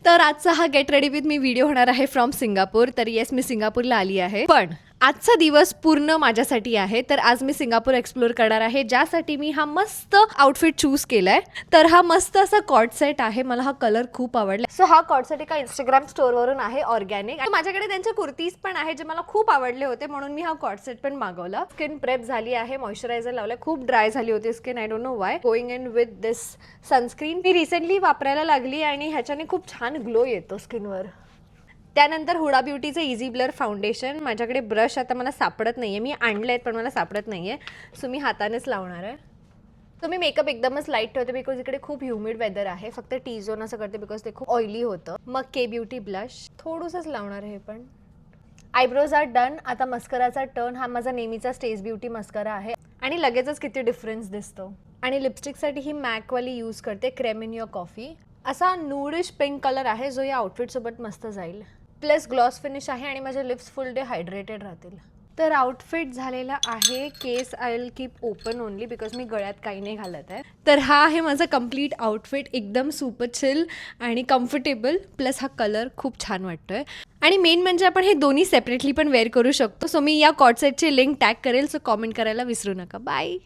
तर आजचा हा get ready with me video होणार आहे फ्रॉम सिंगापूर. तर येस, मी सिंगापूरला आली आहे, पण आजचा दिवस पूर्ण माझ्यासाठी आहे. तर आज मी सिंगापूर एक्सप्लोर करणार आहे, ज्यासाठी मी हा मस्त आउटफिट चूज केलाय. तर हा मस्त असा कॉर्ड सेट आहे, मला हा कलर खूप आवडला. सो हा कॉर्ड सेट एका इंस्टाग्राम स्टोअरवरून आहे, ऑर्गॅनिक. माझ्याकडे त्यांचे कुर्तीज पण आहे जे मला खूप आवडले होते, म्हणून मी हा कॉर्ड सेट पण मागवला. स्किन प्रेप झाली आहे, मॉइश्चरायझर लावलाय, खूप ड्राय झाली होती skin. I don't know Y. Going in with this sunscreen me recently वापरायला लागली आणि ह्याच्याने खूप छान ग्लो येतो स्किनवर. त्यानंतर हुडा ब्युटीचं इझी ब्लर फाउंडेशन. माझ्याकडे ब्रश आता मला सापडत नाहीये, मी आणले आहेत पण मला सापडत नाहीये, सो मी हातानेच लावणार आहे. तर मी मेकअप एकदमच लाईट ठेवते बिकॉज इकडे खूप ह्युमिड वेदर आहे. फक्त टी झोन असं करते बिकॉज ते खूप ऑइली होतं. मग के ब्युटी ब्लश थोडंसंच लावणार आहे. हे पण आयब्रोज आर डन. आता मस्कराचा टर्न. हा माझा नेहमीचा स्टेज ब्युटी मस्करा आहे आणि लगेचच किती डिफरन्स दिसतो. आणि लिपस्टिकसाठी ही मॅकवाली यूज करते, क्रेम इन युअर कॉफी. असा नूडिश पिंक कलर आहे जो या आउटफिटसोबत मस्त जाईल. प्लस ग्लॉस फिनिश आहे आणि माझे लिप्स फुल डे हायड्रेटेड राहतील. तर आउटफिट झालेला आहे. केस I will keep open only because मी गळ्यात काही नाही घालत आहे. तर हा आहे माझा कम्प्लीट आउटफिट, एकदम सुपर चिल आणि कम्फर्टेबल. प्लस हा कलर खूप छान वाटतोय. आणि मेन म्हणजे आपण हे दोन्ही सेपरेटली पण वेअर करू शकतो. सो मी या कॉर्ड सेटची लिंक टॅग करेल, सो कॉमेंट करायला विसरू नका. बाय.